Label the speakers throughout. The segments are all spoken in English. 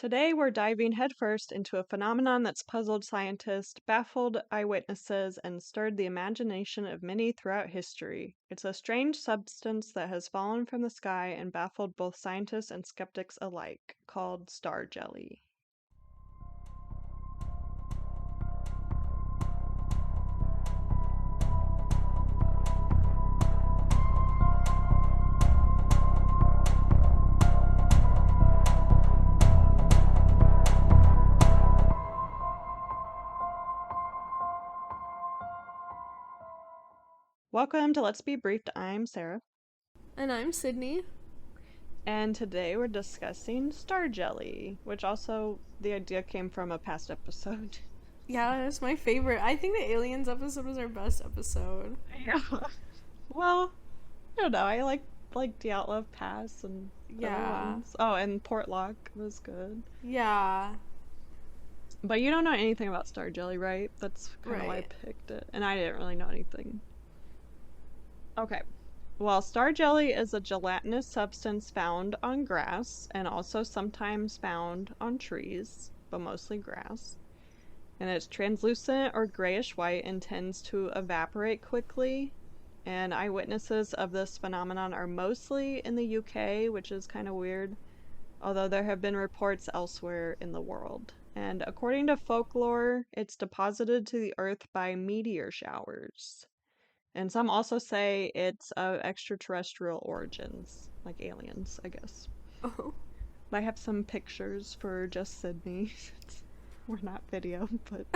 Speaker 1: Today, we're diving headfirst into a phenomenon that's puzzled scientists, baffled eyewitnesses, and stirred the imagination of many throughout history. It's a strange substance that has fallen from the sky and baffled both scientists and skeptics alike, called star jelly. Welcome to Let's Be Briefed. I'm Sarah.
Speaker 2: And I'm Sydney.
Speaker 1: And today we're discussing star jelly, which also the idea came from a past episode.
Speaker 2: Yeah, it's my favorite. I think the aliens episode was our best episode.
Speaker 1: Yeah. Well, I don't know. I like Dyatlov Pass and the other
Speaker 2: Yeah.
Speaker 1: ones. Oh, and Portlock was good.
Speaker 2: Yeah.
Speaker 1: But you don't know anything about star jelly, right? That's kind of why I
Speaker 2: Right.
Speaker 1: picked it. And I didn't really know anything. Okay. Well, star jelly is a gelatinous substance found on grass and also sometimes found on trees, but mostly grass. And it's translucent or grayish white and tends to evaporate quickly. And eyewitnesses of this phenomenon are mostly in the UK, which is kind of weird, although there have been reports elsewhere in the world. And according to folklore, it's deposited to the earth by meteor showers. And some also say it's of extraterrestrial origins, like aliens, I guess.
Speaker 2: Oh.
Speaker 1: I have some pictures for just Sydney. We're not video, but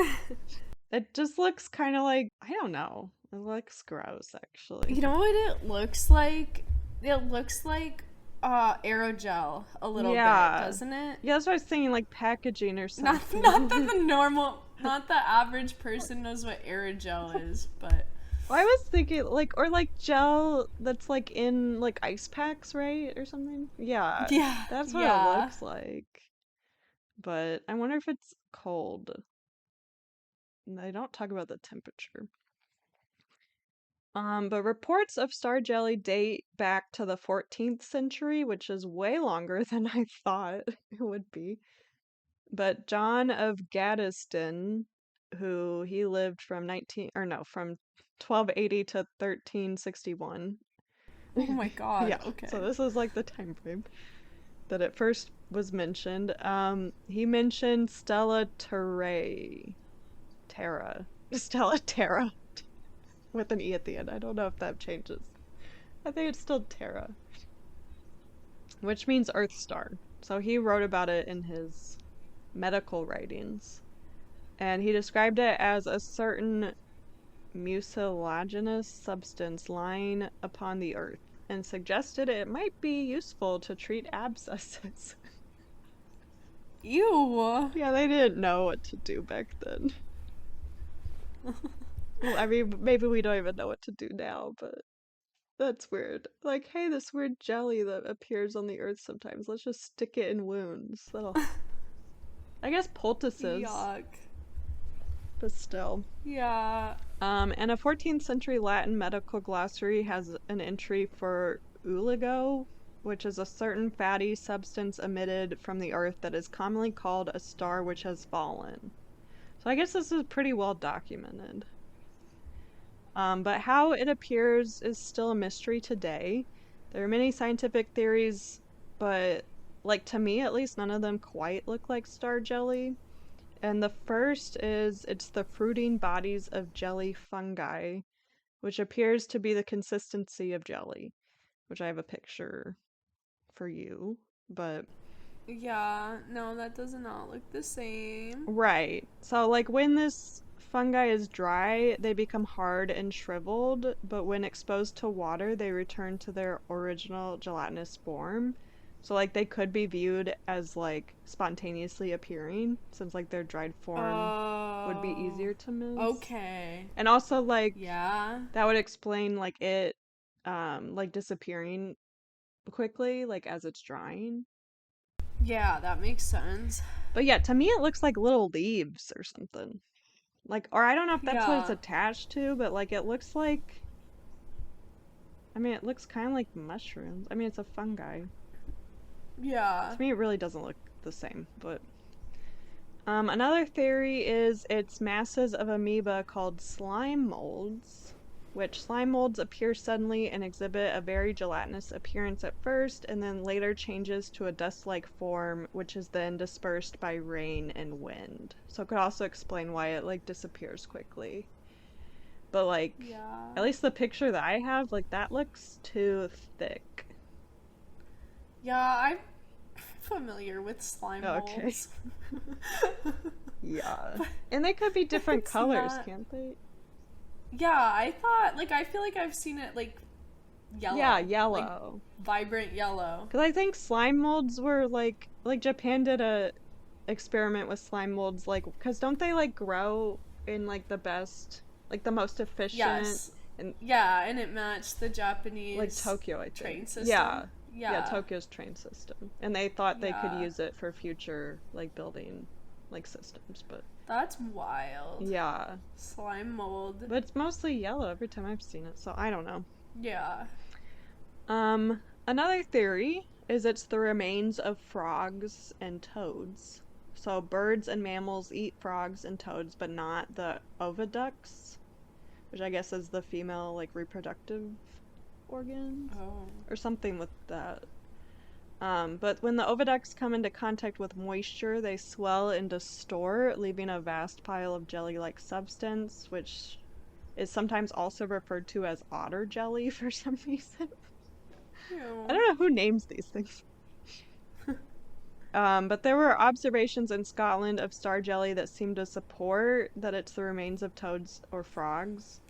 Speaker 1: it just looks kind of like, I don't know. It looks gross, actually.
Speaker 2: You know what it looks like? It looks like aerogel a little bit, doesn't it?
Speaker 1: Yeah, that's what I was thinking, like packaging or
Speaker 2: Not
Speaker 1: something.
Speaker 2: not that the normal, not the average person knows what aerogel is, but
Speaker 1: Well, I was thinking, like, or like gel that's like in like ice packs, right? Or something. Yeah,
Speaker 2: yeah,
Speaker 1: that's what it
Speaker 2: yeah.
Speaker 1: looks like. But I wonder if it's cold. They don't talk about the temperature. But reports of star jelly date back to the 14th century, which is way longer than I thought it would be. But John of Gaddesden, who he lived from 1280 to 1361.
Speaker 2: Oh my God.
Speaker 1: Yeah, so
Speaker 2: Okay.
Speaker 1: this is like the time frame that it first was mentioned. He mentioned Stella Terra with an E at the end. I don't know if that changes. I think it's still Terra, which means Earth Star. So he wrote about it in his medical writings. And he described it as a certain mucilaginous substance lying upon the earth and suggested it might be useful to treat abscesses.
Speaker 2: Ew.
Speaker 1: Yeah, they didn't know what to do back then. Well, I mean, maybe we don't even know what to do now, but that's weird. Like, hey, this weird jelly that appears on the earth sometimes, let's just stick it in wounds. That'll. I guess poultices,
Speaker 2: Yuck.
Speaker 1: but still.
Speaker 2: Yeah.
Speaker 1: And a 14th century Latin medical glossary has an entry for uligo, which is a certain fatty substance emitted from the earth that is commonly called a star which has fallen. So I guess this is pretty well documented. But how it appears is still a mystery today. There are many scientific theories, but like to me at least, none of them quite look like star jelly. And the first is it's the fruiting bodies of jelly fungi, which appears to be the consistency of jelly, which I have a picture for you. But
Speaker 2: Yeah, no, that does not look the same.
Speaker 1: right. So like when this fungi is dry, they become hard and shriveled, but when exposed to water, they return to their original gelatinous form. So like they could be viewed as like spontaneously appearing, since like their dried form would be
Speaker 2: Oh,
Speaker 1: easier to miss.
Speaker 2: okay.
Speaker 1: And also like
Speaker 2: Yeah.
Speaker 1: that would explain like it like disappearing quickly like as it's drying.
Speaker 2: Yeah, that makes sense.
Speaker 1: But yeah, to me it looks like little leaves or something. Like, or I don't know if that's what it's
Speaker 2: Yeah.
Speaker 1: attached to, but like it looks like, I mean, it looks kind of like mushrooms. I mean, it's a fungi.
Speaker 2: Yeah.
Speaker 1: To me, it really doesn't look the same, but another theory is it's masses of amoeba called slime molds, which slime molds appear suddenly and exhibit a very gelatinous appearance at first, and then later changes to a dust-like form, which is then dispersed by rain and wind. So it could also explain why it, like, disappears quickly. But, like,
Speaker 2: Yeah.
Speaker 1: at least the picture that I have, like, that looks too thick.
Speaker 2: Yeah, I'm familiar with slime molds.
Speaker 1: Yeah. And they could be different colors, can't they?
Speaker 2: Yeah, I thought, like, I feel like I've seen it, like, yellow.
Speaker 1: Yeah, yellow.
Speaker 2: Like, vibrant yellow.
Speaker 1: Because I think slime molds were, like Japan did a experiment with slime molds, like, because don't they, like, grow in, like, the best, like, the most efficient?
Speaker 2: Yes.
Speaker 1: And,
Speaker 2: yeah, and it matched the Japanese,
Speaker 1: like, Tokyo, I think.
Speaker 2: Train system.
Speaker 1: Yeah, Tokyo's train system. And they thought they could use it for future, like, building, like, systems, but...
Speaker 2: That's wild.
Speaker 1: Yeah.
Speaker 2: Slime mold.
Speaker 1: But it's mostly yellow every time I've seen it, so I don't know.
Speaker 2: Yeah.
Speaker 1: Another theory is it's the remains of frogs and toads. So birds and mammals eat frogs and toads, but not the oviducts, which I guess is the female, like, reproductive organ or something with that. But when the oviducts come into contact with moisture, they swell and distort, leaving a vast pile of jelly-like substance, which is sometimes also referred to as otter jelly for some reason.
Speaker 2: Ew.
Speaker 1: I don't know who names these things. But there were observations in Scotland of star jelly that seem to support that it's the remains of toads or frogs.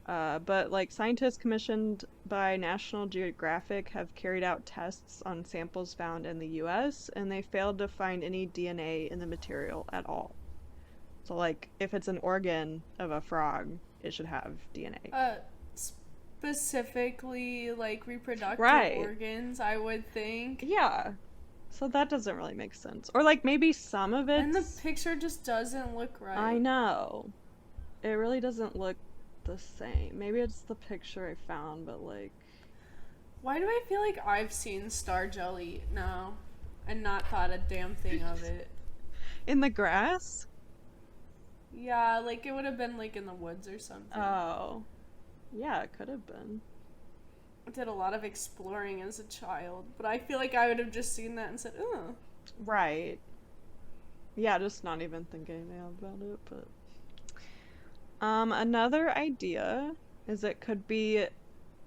Speaker 1: But, like, scientists commissioned by National Geographic have carried out tests on samples found in the US, and they failed to find any DNA in the material at all. So, like, if it's an organ of a frog, it should have DNA.
Speaker 2: Specifically, like, reproductive organs, I would think.
Speaker 1: Yeah. So that doesn't really make sense. Or, like, maybe some of it.
Speaker 2: And the picture just doesn't look right.
Speaker 1: I know. It really doesn't look the same. Maybe it's the picture I found, but, like...
Speaker 2: Why do I feel like I've seen star jelly now and not thought a damn thing of it?
Speaker 1: In the grass?
Speaker 2: Yeah, like, it would have been, like, in the woods or something.
Speaker 1: Oh. Yeah, it could have been.
Speaker 2: I did a lot of exploring as a child, but I feel like I would have just seen that and said, ugh.
Speaker 1: Right. Yeah, just not even thinking about it, but... Another idea is it could be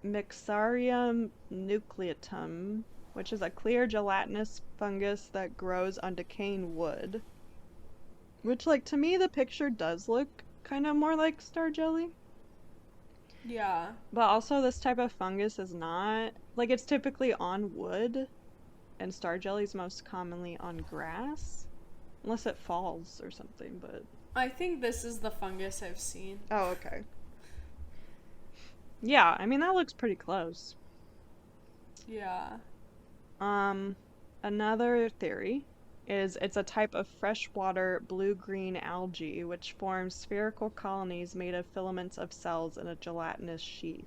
Speaker 1: Mixarium nucleatum, which is a clear gelatinous fungus that grows on decaying wood. Which, like, to me, the picture does look kind of more like star jelly.
Speaker 2: Yeah.
Speaker 1: But also, this type of fungus is not... Like, it's typically on wood, and star jelly is most commonly on grass. Unless it falls or something, but...
Speaker 2: I think this is the fungus I've seen.
Speaker 1: Oh, okay. Yeah, I mean, that looks pretty close.
Speaker 2: Yeah.
Speaker 1: Another theory is it's a type of freshwater blue-green algae which forms spherical colonies made of filaments of cells in a gelatinous sheath.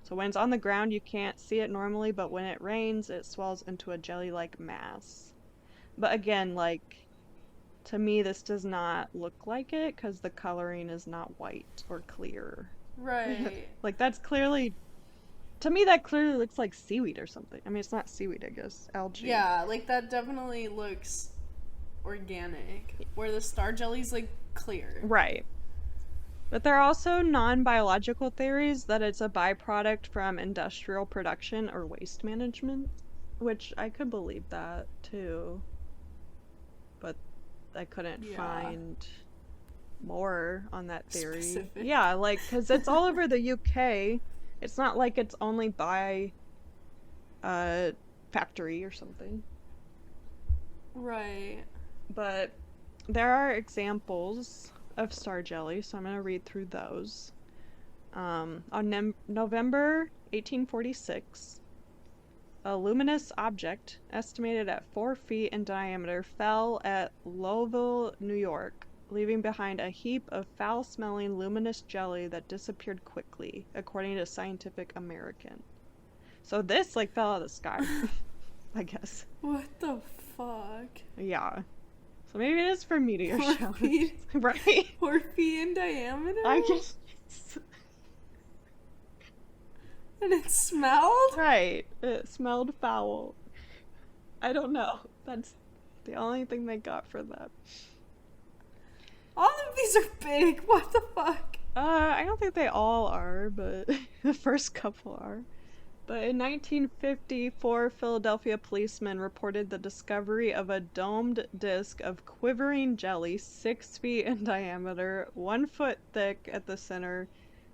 Speaker 1: So when it's on the ground, you can't see it normally, but when it rains, it swells into a jelly-like mass. But again, like... To me, this does not look like it because the coloring is not white or clear.
Speaker 2: Right.
Speaker 1: Like, that's clearly... To me, that clearly looks like seaweed or something. I mean, it's not seaweed, I guess. Algae.
Speaker 2: Yeah, like, that definitely looks organic. Where the star jelly's, like, clear.
Speaker 1: Right. But there are also non-biological theories that it's a byproduct from industrial production or waste management. Which I could believe that, too. But... I couldn't find more on that theory.
Speaker 2: Specific.
Speaker 1: Yeah, like, because it's all over the UK. It's not like it's only by a factory or something.
Speaker 2: Right.
Speaker 1: But there are examples of star jelly, so I'm going to read through those. On November 1846, a luminous object, estimated at 4 feet in diameter, fell at Lowville, New York, leaving behind a heap of foul-smelling luminous jelly that disappeared quickly, according to Scientific American. So this, like, fell out of the sky, I guess.
Speaker 2: What the fuck?
Speaker 1: Yeah. So maybe it is for meteor
Speaker 2: 4
Speaker 1: showers.
Speaker 2: feet,
Speaker 1: Right?
Speaker 2: 4 feet in diameter?
Speaker 1: I guess.
Speaker 2: And it smelled?
Speaker 1: Right. It smelled foul. I don't know. That's the only thing they got for that.
Speaker 2: All of these are big. What the fuck?
Speaker 1: I don't think they all are, but the first couple are. But in 1954, Philadelphia policemen reported the discovery of a domed disc of quivering jelly 6 feet in diameter, 1 foot thick at the center,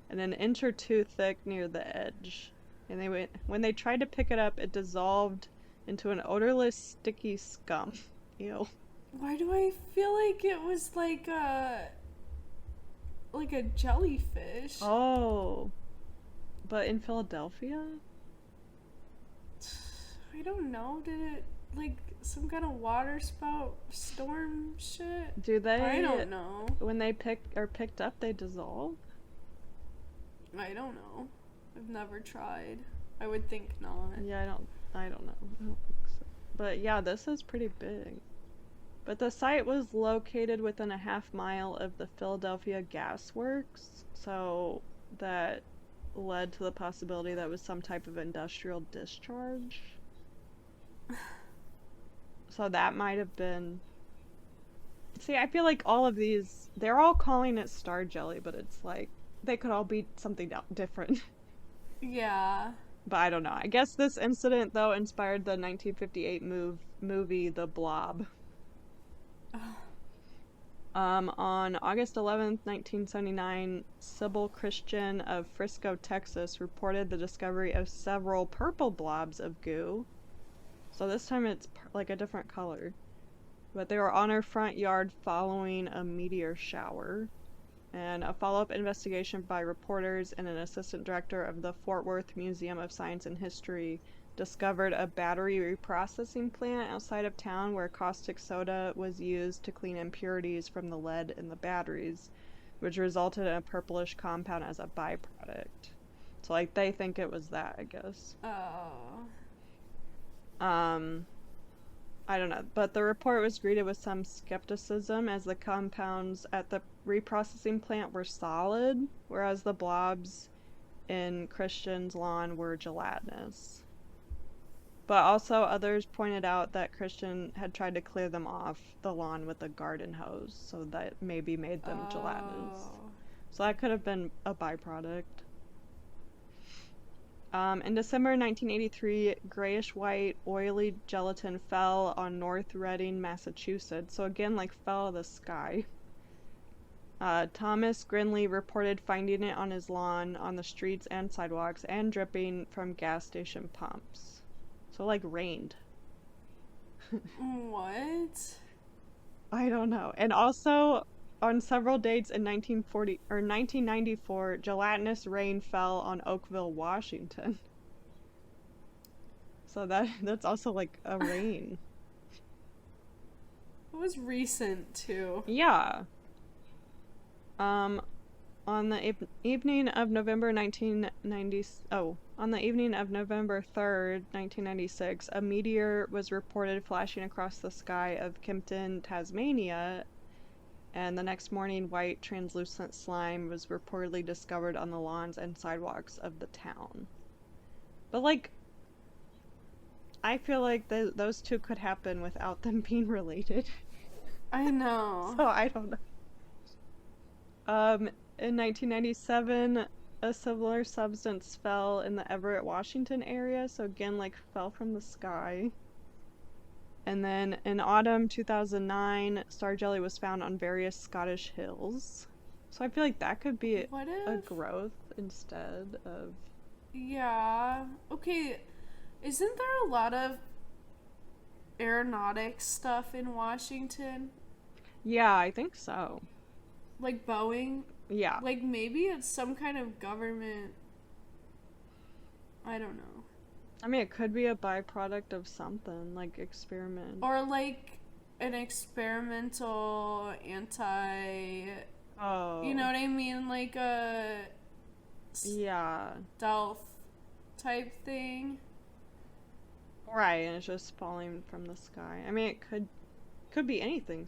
Speaker 1: and an inch or two thick near the edge. And when they tried to pick it up, it dissolved into an odorless, sticky scum. Ew.
Speaker 2: Why do I feel like it was like a jellyfish?
Speaker 1: Oh. But in Philadelphia?
Speaker 2: I don't know. Did it like some kind of water spout storm shit?
Speaker 1: Do they?
Speaker 2: I don't know.
Speaker 1: When they are picked up, they dissolve?
Speaker 2: I don't know. I've never tried. I would think not.
Speaker 1: Yeah, I don't know. I don't think so. But yeah, this is pretty big. But the site was located within a half-mile of the Philadelphia Gas Works, so that led to the possibility that it was some type of industrial discharge. So that might have been... See, I feel like all of these, they're all calling it star jelly, but it's like, they could all be something different.
Speaker 2: Yeah.
Speaker 1: But I don't know. I guess this incident, though, inspired the 1958 movie The Blob. On August 11th, 1979, Sybil Christian of Frisco, Texas, reported the discovery of several purple blobs of goo. So this time it's like a different color. But they were on her front yard following a meteor shower. And a follow-up investigation by reporters and an assistant director of the Fort Worth Museum of Science and History discovered a battery reprocessing plant outside of town where caustic soda was used to clean impurities from the lead in the batteries, which resulted in a purplish compound as a byproduct. So, like, they think it was that, I guess.
Speaker 2: Oh.
Speaker 1: I don't know, but the report was greeted with some skepticism as the compounds at the reprocessing plant were solid, whereas the blobs in Christian's lawn were gelatinous. But also others pointed out that Christian had tried to clear them off the lawn with a garden hose, so that maybe made them gelatinous. So that could have been a byproduct. In December 1983, grayish-white, oily gelatin fell on North Reading, Massachusetts. So again, like, fell out of the sky. Thomas Grinley reported finding it on his lawn, on the streets and sidewalks, and dripping from gas station pumps. So, like, rained.
Speaker 2: What?
Speaker 1: I don't know. And also, on several dates in 1994, gelatinous rain fell on Oakville, Washington. So that's also like a rain.
Speaker 2: It was recent too.
Speaker 1: Yeah. On the evening of November 3rd, 1996, a meteor was reported flashing across the sky of Kimpton, Tasmania. And the next morning, white translucent slime was reportedly discovered on the lawns and sidewalks of the town. But, like, I feel like those two could happen without them being related.
Speaker 2: I know.
Speaker 1: So, I don't know. In 1997, a similar substance fell in the Everett, Washington area. So, again, like, fell from the sky. And then in autumn 2009, star jelly was found on various Scottish hills. So I feel like that could be a growth instead of...
Speaker 2: Yeah. Okay. Isn't there a lot of aeronautics stuff in Washington?
Speaker 1: Yeah, I think so.
Speaker 2: Like Boeing?
Speaker 1: Yeah.
Speaker 2: Like maybe it's some kind of government... I don't know.
Speaker 1: I mean, it could be a byproduct of something, like experiment.
Speaker 2: Or like an experimental
Speaker 1: Oh.
Speaker 2: You know what I mean? Like a...
Speaker 1: Yeah.
Speaker 2: stealth type thing.
Speaker 1: Right, and it's just falling from the sky. I mean, it could be anything